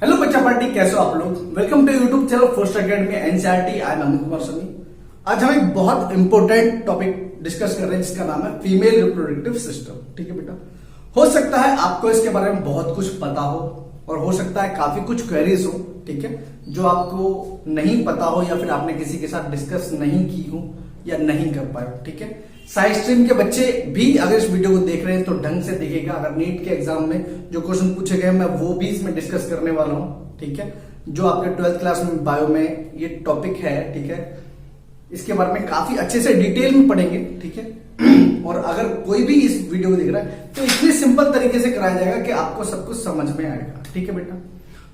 Hello बच्चा party, कैसे हो आप लोग। Welcome to YouTube channel first academy NCERT. I am Amit Kumar Sunny. आज हम एक बहुत इंपॉर्टेंट टॉपिक डिस्कस कर रहे हैं जिसका नाम है फीमेल रिप्रोडक्टिव सिस्टम। ठीक है बेटा, हो सकता है आपको इसके बारे में बहुत कुछ पता हो और हो सकता है काफी कुछ क्वेरीज हो, ठीक है, जो आपको नहीं पता हो या फिर आपने किसी के साथ डिस्कस नहीं की हो या नहीं कर पाए हो। ठीक है, साइंस स्ट्रीम के बच्चे भी अगर इस वीडियो को देख रहे हैं तो ढंग से देखेगा। अगर नीट के एग्जाम में जो क्वेश्चन पूछे गए मैं वो भी इसमें डिस्कस करने वाला हूं। ठीक है, जो आपके 12th क्लास में बायो में ये टॉपिक है, ठीक है, इसके बारे में काफी अच्छे से डिटेल में पढ़ेंगे। ठीक है, और अगर कोई भी इस वीडियो को देख रहा है तो इतने सिंपल तरीके से कराया जाएगा कि आपको सब कुछ समझ में आएगा। ठीक है बेटा,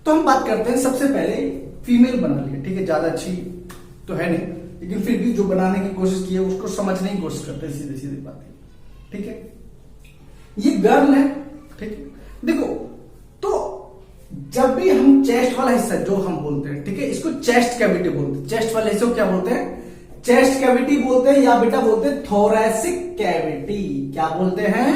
तो हम बात करते हैं सबसे पहले फीमेल बना लिया। ठीक है, ज्यादा अच्छी तो है नहीं, लेकिन फिर भी जो बनाने की कोशिश की है उसको समझने की कोशिश करते हैं, सीधी सीधी बात है। ठीक है, ये गर्ल है। ठीक है, देखो तो जब भी हम चेस्ट वाला हिस्सा जो हम बोलते हैं, ठीक है, इसको चेस्ट कैविटी बोलते हैं। चेस्ट वाले हिस्से को क्या बोलते हैं? चेस्ट कैविटी बोलते हैं, या बेटा बोलते हैं थोरैसिक कैविटी। क्या बोलते हैं?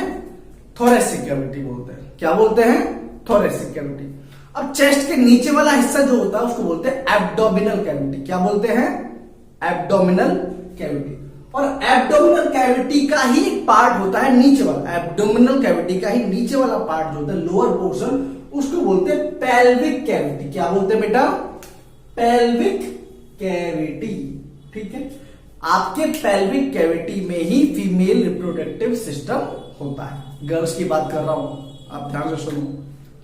थोरैसिक कैविटी बोलते हैं। क्या बोलते हैं? Thoracic cavity. अब चेस्ट के नीचे वाला हिस्सा जो होता है उसको बोलते हैं एब्डोमिनल कैविटी। क्या बोलते हैं? Abdominal cavity. और एब्डोमिनल कैविटी का ही पार्ट होता है नीचे वाला। एब्डोमिनल कैविटी का ही नीचे वाला पार्ट जो होता है लोअर पोर्शन, उसको बोलते हैं पेल्विक कैविटी। क्या बोलते हैं बेटा? Pelvic cavity. ठीक है, आपके पेल्विक कैविटी में ही फीमेल रिप्रोडक्टिव सिस्टम होता है। गर्ल्स की बात कर रहा हूं, आप ध्यान से सुनो।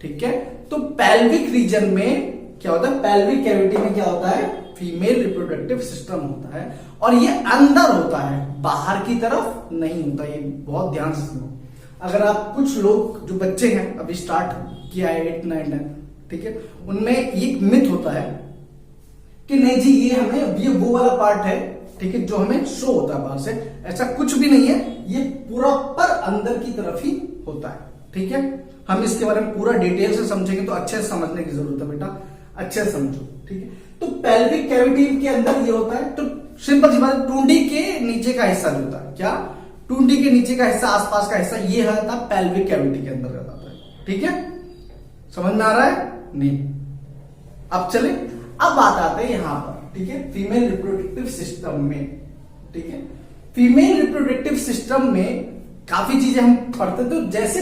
ठीक है, तो पेल्विक रीजन में क्या होता है? पेल्विक कैविटी में क्या होता है? फीमेल रिप्रोडक्टिव सिस्टम होता है। और ये अंदर होता है, बाहर की तरफ नहीं होता। ये बहुत ध्यान से सुनो। अगर आप कुछ लोग जो बच्चे हैं अभी स्टार्ट किया है 8, 9, 10, ठीक है, उनमें ये मिथ होता है कि नहीं जी ये हमें ये वो वाला पार्ट है, ठीक है, जो हमें शो होता है बाहर से। ऐसा कुछ भी नहीं है, ये प्रॉपर अंदर की तरफ ही होता है। ठीक है, हम इसके बारे में पूरा डिटेल से समझेंगे तो अच्छे से समझने की जरूरत है बेटा, अच्छे से समझो। ठीक है, तो पेल्विक कैविटी के अंदर ये होता है। तो सिंपल सी बात है, टूंडी के नीचे का हिस्सा जो होता है, क्या टूंडी के नीचे का हिस्सा, आसपास का हिस्सा, ये आता है पेल्विक कैविटी के अंदर आता है। ठीक है, समझ में आ रहा है? नहीं। अब चले, अब बात आते हैं यहां पर। ठीक है, फीमेल रिप्रोडक्टिव सिस्टम में। ठीक है, फीमेल रिप्रोडक्टिव सिस्टम में काफी चीजें हम पढ़ते थे। जैसे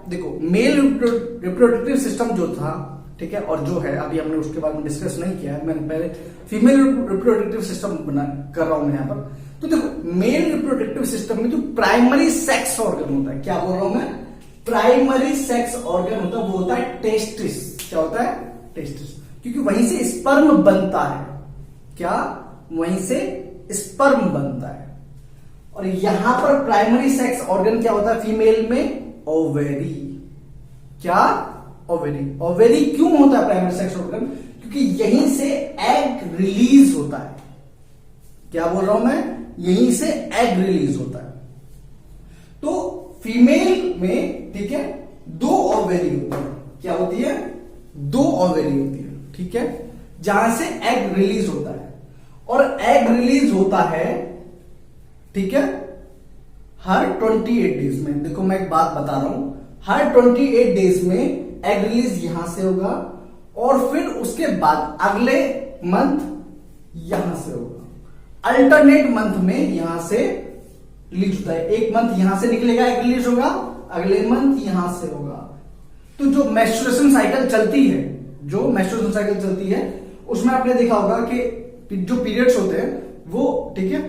देखो मेल रिप्रोडक्टिव सिस्टम जो था, ठीक है, और जो है अभी हमने उसके बारे में डिस्कस नहीं किया है। मैंने पहले फीमेल रिप्रोडक्टिव सिस्टम कर रहा हूं मैं यहां पर। तो देखो मेल रिप्रोडक्टिव सिस्टम में जो प्राइमरी सेक्स ऑर्गन होता है, क्या बोल रहा हूं मैं? प्राइमरी सेक्स ऑर्गन होता है वो होता है टेस्टिस। क्या होता है? टेस्टिस, क्योंकि वहीं से स्पर्म बनता है। क्या? वहीं से स्पर्म बनता है। और यहां पर प्राइमरी सेक्स ऑर्गन क्या होता है फीमेल में? ओवेरी। क्या? ओवेरी। ओवेरी क्यों होता है प्राइमरी सेक्स ऑर्गन? क्योंकि यहीं से एग रिलीज होता है। क्या बोल रहा हूं मैं? यहीं से एग रिलीज होता है। तो फीमेल में, ठीक है, 2 ओवेरी होती है। क्या होती है? 2 ओवेरी होती है। ठीक है, जहां से एग रिलीज होता है। और एग रिलीज होता है, ठीक है, हर 28 डेज में। देखो मैं एक बात बता रहा हूं, हर 28 डेज में एग रिलीज यहां से होगा और फिर उसके बाद अगले मंथ यहां से होगा। अल्टरनेट मंथ में यहां से रिलीज होता है। एक मंथ यहां से निकलेगा, एग रिलीज होगा, अगले मंथ यहां से होगा। तो जो मेंस्ट्रुएशन साइकिल चलती है, जो मेंस्ट्रुएशन साइकिल चलती है, उसमें आपने देखा होगा कि जो पीरियड्स होते हैं वो, ठीक है,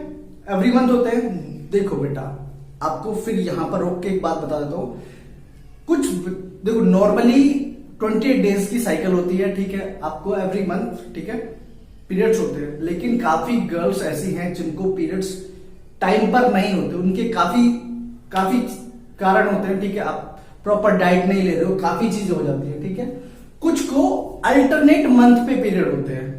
एवरी मंथ होते हैं। देखो बेटा, आपको फिर यहां पर रोक के एक बात बता देता हूं। कुछ देखो नॉर्मली 28 डेज की साइकिल होती है, ठीक है, आपको एवरी मंथ, ठीक है, पीरियड्स होते हैं। लेकिन काफी गर्ल्स ऐसी हैं जिनको पीरियड्स टाइम पर नहीं होते। उनके काफी कारण होते हैं। ठीक है, आप प्रॉपर डाइट नहीं ले रहे हो, काफी चीजें हो जाती है। ठीक है, कुछ को अल्टरनेट मंथ पे पीरियड होते हैं।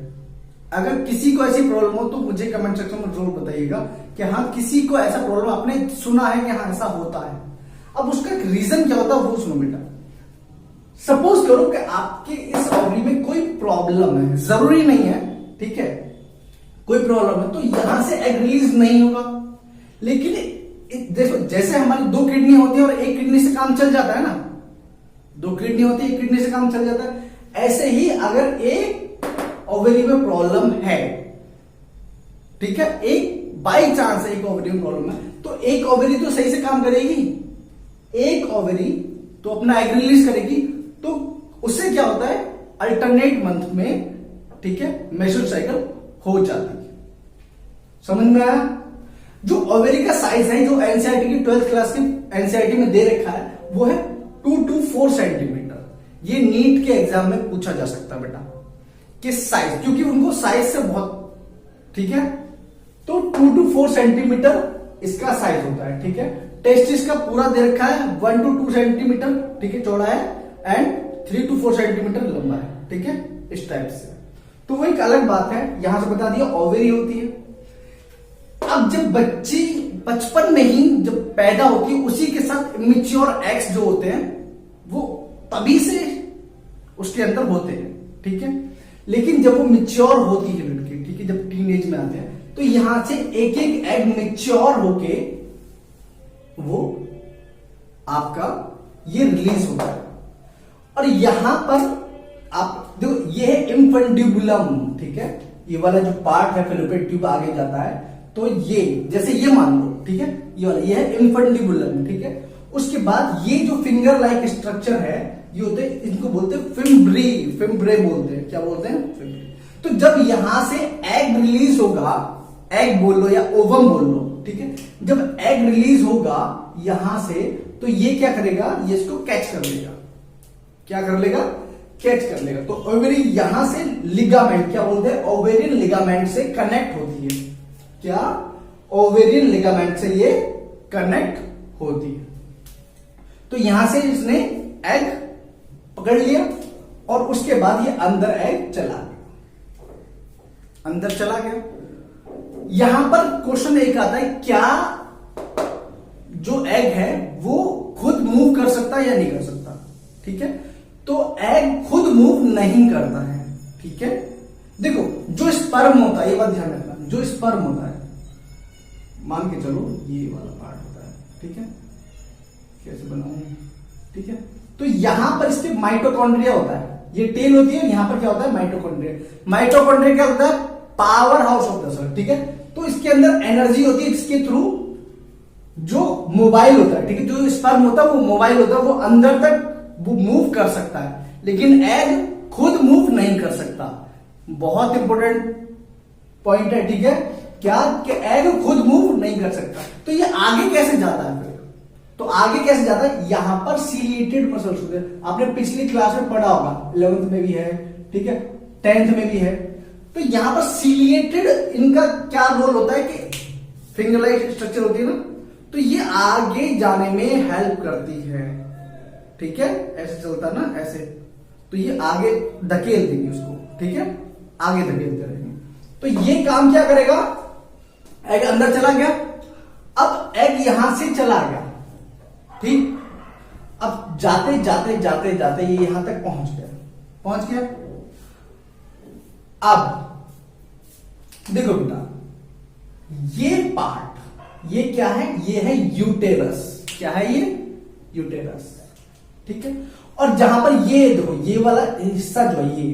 अगर किसी को ऐसी प्रॉब्लम हो तो मुझे कमेंट सेक्शन में जरूर बताइएगा कि हाँ किसी को ऐसा प्रॉब्लम आपने सुना है कि हाँ ऐसा होता है। अब उसका रीजन क्या होता है वो सुनो बेटा। सपोज करो कि आपके इस ओवरी में कोई प्रॉब्लम है, जरूरी नहीं है, ठीक है, कोई प्रॉब्लम है तो यहां से एग रिलीज नहीं होगा। लेकिन देखो जैसे हमारी 2 किडनी होती है और एक किडनी से काम चल जाता है ना, 2 किडनी होती है, एक किडनी से काम चल जाता है, ऐसे ही अगर एक ओवरी में प्रॉब्लम है, ठीक है, एक बाई चांस एक ओवरी में प्रॉब्लम है, तो एक ओवरी तो सही से काम करेगी, एक ओवरी तो अपना एग रिलीज करेगी, तो उससे क्या होता है, अल्टरनेट मंथ में, ठीक है, मेंस्ट्रुअल साइकिल हो जाती है। समझ में आया? जो ओवरी का साइज है, जो एनसीईआरटी की 12th क्लास की एनसीईआरटी में दे रखा है, वो है 2 to 4 सेंटीमीटर। ये नीट के एग्जाम में पूछा जा सकता है बेटा, किस साइज, क्योंकि उनको साइज से बहुत, ठीक है, तो 2 to 4 सेंटीमीटर इसका साइज होता है, ठीक है। टेस्टिस का पूरा दे रखा है 1 to 2 सेंटीमीटर, ठीक है, चौड़ा है, एंड 3 to 4 सेंटीमीटर लंबा है, ठीक है, इस टाइप से। तो वो एक अलग बात है, यहां से बता दिया ओवरी होती है। अब जब बच्ची बचपन में ही जब पैदा होती है, उसी के साथ इमेच्योर एग्स जो होते हैं वो तभी से उसके अंदर होते हैं, ठीक है। लेकिन जब वो मिच्योर होती है लड़की, ठीक है, जब टीनेज में आते हैं, तो यहां से एक एक एग मिच्योर होके वो आपका ये रिलीज होता है। और यहां पर आप देखो, ये है इंफंडिबुलम, ठीक है, ये वाला जो पार्ट है फेलोपियन ट्यूब आगे जाता है, तो ये जैसे ये मान लो, ठीक है, ये वाला ये है इंफंडिबुलम, ठीक है। उसके बाद ये जो फिंगर लाइक स्ट्रक्चर है, ये होते हैं, इनको बोलते हैं फिम्ब्री, फिम्ब्रे बोलते हैं, क्या बोलते हैं, फिम्ब्रे। तो जब यहां से एग रिलीज होगा, एग बोल लो या ओवम बोल लो, ठीक है, जब एग रिलीज होगा यहां से, तो ये क्या करेगा, ये इसको कैच कर लेगा, क्या कर लेगा, कैच कर लेगा। तो ओवेरी यहां से लिगामेंट, क्या बोलते हैं, ओवेरियन लिगामेंट से कनेक्ट होती है, क्या, ओवेरियन लिगामेंट से ये कनेक्ट होती है। तो यहां से इसने एग पकड़ लिया, और उसके बाद ये अंदर एग चला गया, अंदर चला गया। यहां पर क्वेश्चन एक आता है, क्या जो एग है वो खुद मूव कर सकता है या नहीं कर सकता, ठीक है। तो एग खुद मूव नहीं करता है, ठीक है। देखो, जो स्पर्म होता है, ये बात ध्यान रखना, जो स्पर्म होता है, मान के चलो ये वाला पार्ट होता है, ठीक है, कैसे बनाऊं, ठीक है। तो यहां पर इसके माइटोकॉन्ड्रिया होता है, ये टेल होती है, यहां पर क्या होता है, माइटोकॉन्ड्रिया। माइटोकॉन्ड्रिया क्या होता है, power house of the cell, ठीक है। तो इसके अंदर एनर्जी होती है, जिसके थ्रू जो मोबाइल होता है, ठीक है, जो स्पर्म होता है वो मोबाइल होता है, वो अंदर तक वो मूव कर सकता है, लेकिन एग खुद मूव नहीं कर सकता। बहुत इंपॉर्टेंट पॉइंट है, ठीक है, क्या कि एग खुद मूव नहीं कर सकता। तो ये आगे कैसे जाता है फिर, तो आगे कैसे जाता है, यहां पर सीलिएटेड मसल्स होते हैं, आपने पिछली क्लास में पढ़ा होगा, 11th में भी है, ठीक है, 10th में भी है। तो यहां पर सीलिएटेड, इनका क्या रोल होता है कि फिंगर लाइक स्ट्रक्चर होती है ना, तो ये आगे जाने में हेल्प करती है, ठीक है, ऐसे चलता ना, ऐसे, तो ये आगे धकेल देंगे उसको, ठीक है, आगे धकेलते रहेंगे। तो ये काम क्या करेगा, एग अंदर चला गया, अब एग यहां से चला गया, ठीक, अब जाते जाते जाते जाते ये यहां तक पहुंच गया, पहुंच गया। अब देखो बेटा, ये पार्ट, ये क्या है, ये है यूटेरस, क्या है ये, यूटेरस, ठीक है। और जहां पर ये देखो, ये वाला हिस्सा जो है, ये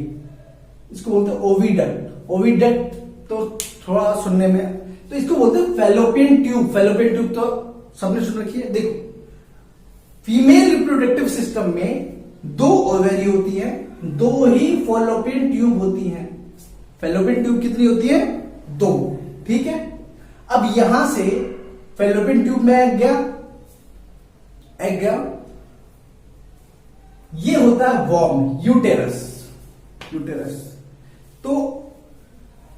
इसको बोलते हैं ओविडक्ट, ओविडक्ट तो थोड़ा सुनने में, तो इसको बोलते हैं फैलोपियन ट्यूब, फैलोपियन ट्यूब तो सबने सुन रखी है। देखो, फीमेल रिप्रोडक्टिव सिस्टम में 2 ओवेरी होती है, 2 ही फैलोपियन ट्यूब होती हैं। फैलोपियन ट्यूब कितनी होती है, 2, ठीक है। अब यहां से फैलोपियन ट्यूब में एग गया, एग गया, ये होता है वॉर्म, यूटेरस, यूटेरस। तो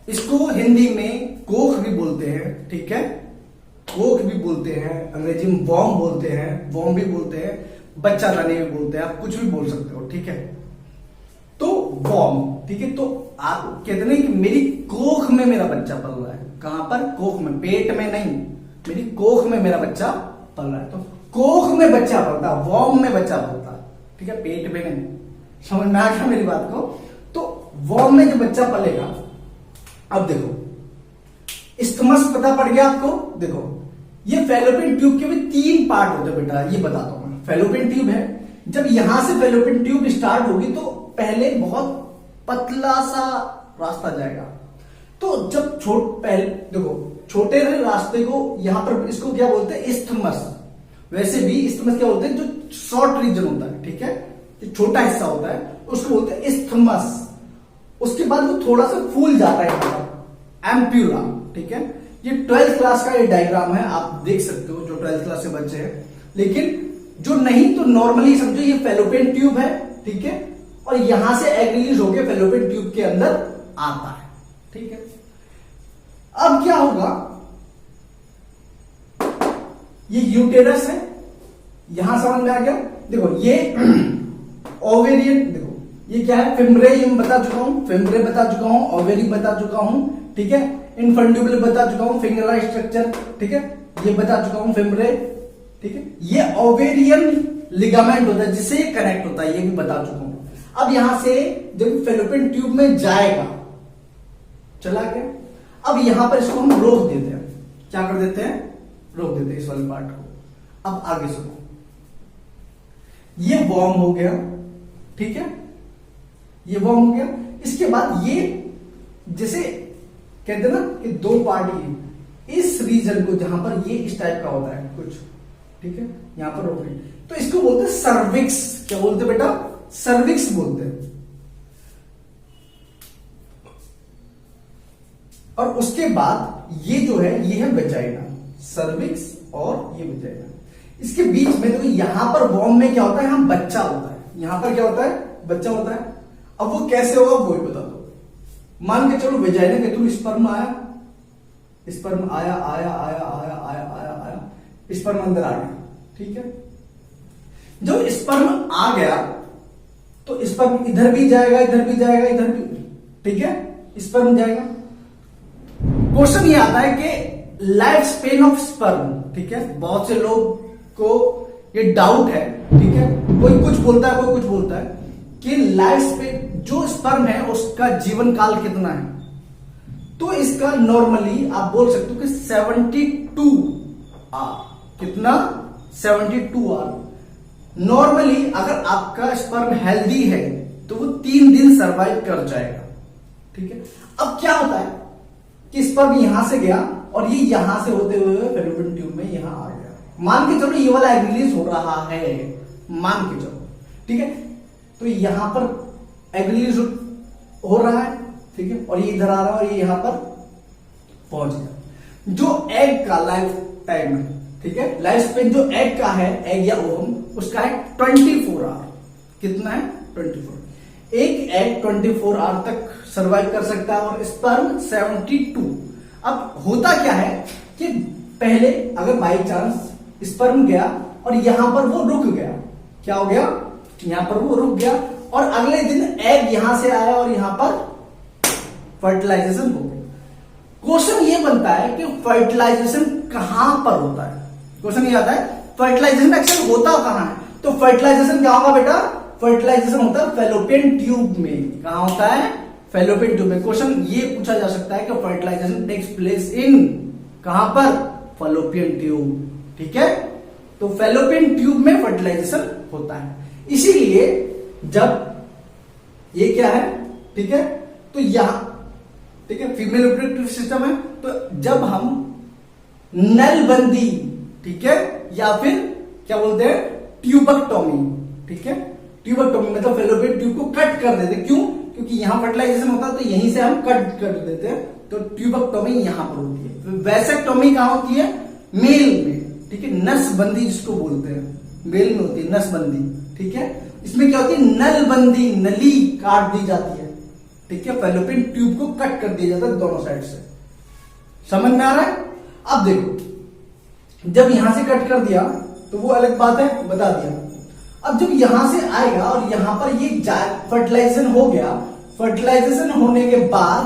इसको हिंदी में कोख भी बोलते हैं, ठीक है, कोख भी बोलते हैं, अंग्रेजी में वॉर्म बोलते हैं, वॉर्म भी बोलते हैं, बच्चा लाने में बोलते हैं, आप कुछ भी बोल सकते हो, ठीक है। तो वॉर्म, ठीक है, तो आप कहते हैं कि मेरी कोख में मेरा बच्चा पल रहा है, कहां पर, कोख में, पेट में नहीं, मेरी कोख में मेरा बच्चा पल रहा है। तो कोख में बच्चा पलता, वॉर्म में बच्चा पलता, ठीक है, पेट में नहीं। समझ में आ गया मेरी बात को। तो वॉर्म में जो बच्चा पलेगा, अब देखो इस्थमस पता पड़ गया आपको। देखो, ये फैलोपियन ट्यूब के भी 3 पार्ट होते हैं बेटा, ये बताता हूं मैं। फैलोपियन ट्यूब है, जब यहां से फेलोपियन ट्यूब स्टार्ट होगी तो पहले बहुत पतला सा रास्ता जाएगा। तो जब पहले देखो छोटे रास्ते को यहां पर इसको क्या बोलते हैं, इस्थमस। वैसे भी इस्थमस क्या बोलते हैं, जो शॉर्ट रीजन होता है, ठीक है, जो छोटा हिस्सा होता है उसको बोलते हैं इस्थमस। उसके बाद वो थोड़ा सा फूल जाता है यहां पर, एम्प्यूला, ठीक है। ये 12th क्लास का ये डायग्राम है, आप देख सकते हो जो 12th क्लास के बच्चे हैं। लेकिन जो नहीं तो नॉर्मली समझो ये फेलोपियन ट्यूब है, ठीक है, और यहां से एग रिलीज होकर फेलोपियन ट्यूब के अंदर आता है, ठीक है। अब क्या होगा, ये यूटेरस है, यहां समझ में आ गया। देखो ये ओवेरियन, देखो ये क्या है, फिम्ब्रे, ये मैं बता चुका हूं, फिम्ब्रे बता चुका हूं, ओवेरी बता चुका हूं, ठीक है, इनफंडिबल बता चुका हूं, फिंगर लाइक स्ट्रक्चर, ठीक है, ये बता चुका हूं फिम्ब्रे, ठीक है। ये ओवेरियन लिगामेंट होता है जिससे ये कनेक्ट होता है, ये भी बता चुका हूं। अब यहां से जब फेलोपियन ट्यूब में जाएगा, चला गया, अब यहां पर इसको हम रोक देते हैं, क्या कर देते हैं, रोक देते हैं इस वाले पार्ट को। अब आगे सुनो, ये वॉर्म हो गया, ठीक है, ये वॉर्म हो गया। इसके बाद ये जैसे कहते हैं ना कि दो पार्ट, ये इस रीजन को जहां पर ये इस टाइप का होता है कुछ, ठीक है, यहां पर रोक गई, तो इसको बोलते हैं सर्विक्स। क्या बोलते हैं बेटा, सर्विक्स बोलते हैं। और उसके बाद ये जो है ये है वेजाइना, सर्विक्स और ये वेजाइना। इसके बीच में देखो यहां पर वॉर्म में क्या होता है, हम बच्चा होता है, यहां पर क्या होता है, बच्चा होता है। अब वो कैसे होगा वो ही बता दो। मान के चलो वेजाइना के थ्रू स्पर्म आया, स्पर्म आया आया आया आया आया आया आया, स्पर्म अंदर आ गया, ठीक है। जब स्पर्म आ गया तो स्पर्म इधर भी जाएगा, इधर भी जाएगा, इधर भी, ठीक है, स्पर्म जाएगा। क्वेश्चन ये आता है कि लाइफ स्पेन ऑफ स्पर्म, ठीक है, बहुत से लोग को ये डाउट है, ठीक है, कोई कुछ बोलता है, कोई कुछ बोलता है कि लाइफ स्पेन जो स्पर्म है उसका जीवन काल कितना है। तो इसका नॉर्मली आप बोल सकते हो कि 72 आवर, कितना, 72 आवर। नॉर्मली अगर आपका स्पर्म हेल्दी है तो वो 3 दिन सरवाइव कर जाएगा, ठीक है। अब क्या होता है कि स्पर्म यहां से गया और ये यहां से होते हुए फेलोपियन ट्यूब में यहां आ गया। मान के चलो ये वाला एग रिलीज हो रहा है, मान के चलो, ठीक है, तो यहां पर एग रिलीज हो रहा है, ठीक है, और ये इधर आ रहा है और ये यहां पर पहुंच गया। जो एग का लाइफ टाइम है, ठीक है, लाइफ स्पेन जो एग का है, एग या ओवम, उसका है 24 आवर। कितना है, 24। एक एग 24 आवर तक सरवाइव कर सकता है और स्पर्म 72। अब होता क्या है कि पहले अगर बाई चांस स्पर्म गया और यहां पर वो रुक गया, क्या हो गया, यहां पर वो रुक गया और अगले दिन एग यहां से आया और यहां पर फर्टिलाइजेशन हो गया। क्वेश्चन ये बनता है कि फर्टिलाइजेशन कहां पर होता है। क्वेश्चन ये आता है फर्टिलाइजेशन एक्चुअली होता कहां है। तो फर्टिलाइजेशन क्या होगा बेटा, फर्टिलाइजेशन होता है फेलोपियन ट्यूब में। कहां होता है, फेलोपियन ट्यूब में। क्वेश्चन ये पूछा जा सकता है कि फर्टिलाइजेशन टेक्स प्लेस इन, कहां पर, फेलोपियन ट्यूब, ठीक है। तो फेलोपियन ट्यूब में फर्टिलाइजेशन होता है। इसीलिए जब ये क्या है, ठीक है, तो यहां, ठीक है, फीमेल रिप्रोडक्टिव सिस्टम है, तो जब हम नलबंदी, ठीक है, या फिर क्या बोलते हैं, ट्यूबक्टोमी, ठीक है, ट्यूबक्टोमी मतलब फेलोपियन ट्यूब को कट कर देते। क्यों, क्योंकि यहां फर्टिलाइजेशन होता है तो यहीं से हम कट कर देते हैं, तो ट्यूबक्टोमी यहां पर होती है। वैसेक्टोमी कहां होती है, मेल में, ठीक है, नसबंदी जिसको बोलते हैं, मेल में होती है नसबंदी, ठीक है। इसमें क्या होती है, नलबंदी, नली काट दी जाती है, ठीक है, फेलोपियन ट्यूब को कट कर दिया जाता है दोनों साइड से। समझ में आ रहा है। अब देखो जब यहां से कट कर दिया तो वो अलग बात है, बता दिया। अब जब यहां से आएगा और यहां पर ये फर्टिलाइजेशन हो गया, फर्टिलाइजेशन होने के बाद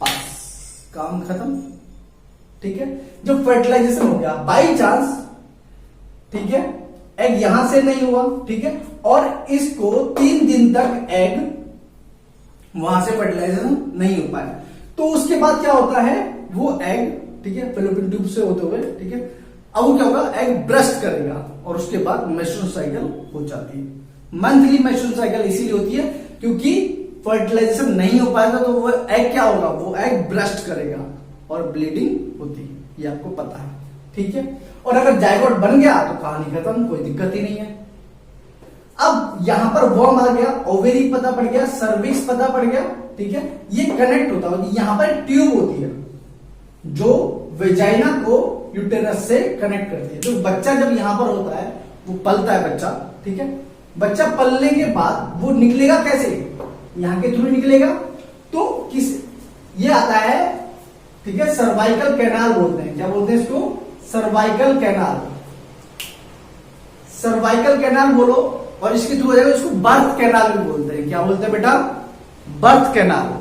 बस काम खत्म, ठीक है। जब फर्टिलाइजेशन हो गया बाई चांस, ठीक है, एग यहां से नहीं हुआ, ठीक है, और इसको 3 दिन तक एग वहां से फर्टिलाइजेशन नहीं हो पाया, तो उसके बाद क्या होता है, वो एग, ठीक है, फेलोपियन ट्यूब से होते हुए, ठीक है, अब वो क्या होगा, एग ब्रस्ट करेगा और उसके बाद मेंस्ट्रुअल साइकिल हो जाती है। मंथली मेंस्ट्रुअल साइकिल इसीलिए होती है क्योंकि फर्टिलाइजेशन नहीं हो पाएगा तो वो एग क्या होगा, वो एग ब्रस्ट करेगा और ब्लीडिंग होती है, ये आपको पता है, ठीक है। और अगर जायगोट बन गया तो कहानी खत्म, कोई दिक्कत ही नहीं है। अब यहां पर वर्म आ गया, ओवेरी पता पड़ गया, सर्विक्स पता पड़ गया, ठीक है। ये कनेक्ट होता है, यहां पर ट्यूब होती है जो वेजाइना को यूटेरस से कनेक्ट करती है। जो बच्चा जब यहां पर होता है वो पलता है बच्चा, ठीक है। बच्चा पलने के बाद वो निकलेगा कैसे, यहां के थ्रू निकलेगा, तो किस ये आता है, ठीक है, सर्वाइकल कैनाल बोलते हैं। क्या बोलते हैं इसको, सर्वाइकल कैनाल। सर्वाइकल कैनाल बोलो और इसके थ्रू हो जाएगा, इसको बर्थ कैनाल भी बोलते हैं। क्या बोलते हैं बेटा, बर्थ कैनाल।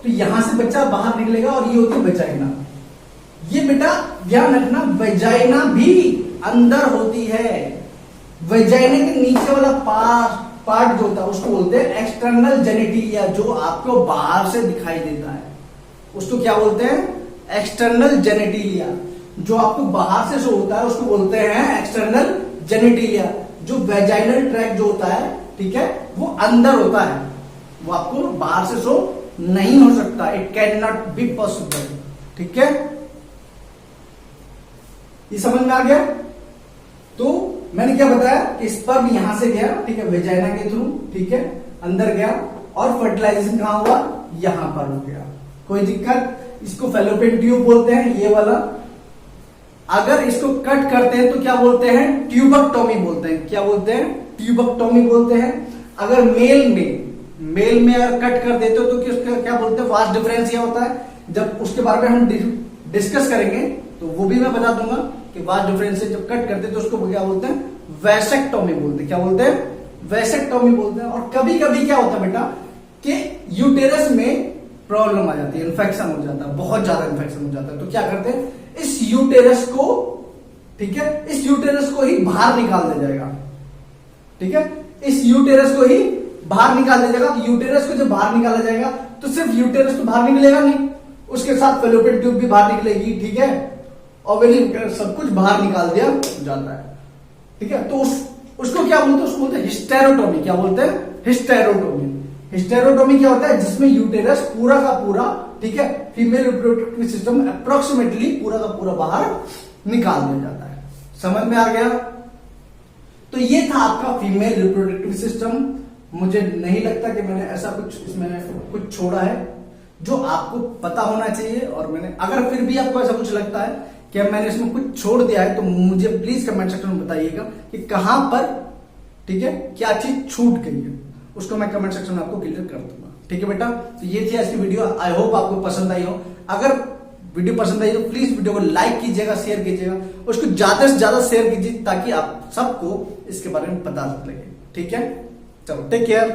तो यहां से बच्चा बाहर निकलेगा और ये होती है वेजाइना। ये बेटा ध्यान रखना, वेजाइना भी अंदर होती है। वेजाइना के नीचे वाला पार्ट जो होता है उसको बोलते हैं एक्सटर्नल जेनिटिलिया, जो आपको बाहर से दिखाई देता है उसको क्या बोलते हैं, एक्सटर्नल जेनिटिलिया। जो आपको बाहर से शो होता है उसको बोलते हैं एक्सटर्नल जेनिटिलिया। जो वेजाइनल ट्रैक जो होता है, ठीक है, वो अंदर होता है, वो आपको बाहर से शो नहीं हो सकता, it can not be possible, ठीक है। ये समझ में आ गया। तो मैंने क्या बताया कि स्पर्म यहां से गया, ठीक है, वेजाइना के थ्रू, ठीक है, अंदर गया और फर्टिलाइजेशन कहां हुआ, यहां पर हो गया, कोई दिक्कत। इसको फैलोपियन ट्यूब बोलते हैं, ये वाला। अगर इसको कट करते हैं तो क्या बोलते हैं, ट्यूबक्टोमी बोलते हैं। क्या बोलते हैं, ट्यूबक्टोमी बोलते हैं। अगर मेल में अगर कट कर देते हो तो क्या बोलते हैं, वास्ट डिफरेंस ये होता है। जब उसके बारे में हम डिस्कस करेंगे तो वो भी मैं बता दूंगा कि वास्ट डिफरेंस से जब कट करते हैं तो उसको क्या बोलते हैं, वैसेक्टोमी बोलते हैं। क्या बोलते हैं, वैसेक्टोमी बोलते हैं। और कभी कभी क्या होता है बेटा कि यूटेरस में प्रॉब्लम आ जाती है, इन्फेक्शन हो जाता है, बहुत ज्यादा इन्फेक्शन हो जाता है, तो क्या करते हैं, इस यूटेरस को, ठीक है, इस यूटेरस को ही बाहर निकाल दिया जाएगा, ठीक है, इस यूटेरस को ही बाहर निकाल दिया जाएगा। तो यूटेरस को जब बाहर निकाला जाएगा तो सिर्फ यूटेरस तो बाहर निकलेगा नहीं, उसके साथ फैलोपियन ट्यूब भी बाहर निकलेगी, ठीक है, और सब कुछ बाहर निकाल दिया जाता है, ठीक है। तो उसको क्या बोलते हैं, उसको बोलते हैं हिस्टेरोटोमी। क्या बोलते हैं, हिस्टेरोटोमी। हिस्टेरोटोमी क्या होता है, जिसमें यूटेरस पूरा का पूरा, ठीक है, फीमेल रिप्रोडक्टिव सिस्टम अप्रोक्सीमेटली पूरा का पूरा बाहर निकाल दिया जाता है। समझ में आ गया। तो ये था आपका फीमेल रिप्रोडक्टिव सिस्टम। मुझे नहीं लगता कि मैंने ऐसा कुछ इसमें कुछ छोड़ा है जो आपको पता होना चाहिए। और मैंने, अगर फिर भी आपको ऐसा कुछ लगता है कि मैंने इसमें कुछ छोड़ दिया है तो मुझे प्लीज कमेंट सेक्शन में बताइएगा कि कहां पर, ठीक है, क्या चीज छूट गई है, उसको मैं कमेंट सेक्शन में आपको क्लियर कर दूंगा, ठीक है बेटा। तो ये थी आज की वीडियो, आई होप आपको पसंद आई हो। अगर वीडियो पसंद आई तो प्लीज वीडियो को लाइक कीजिएगा, शेयर कीजिएगा, उसको ज्यादा से ज्यादा शेयर कीजिए ताकि आप सबको इसके बारे में पता लगे, ठीक है। चलो, टेक केयर।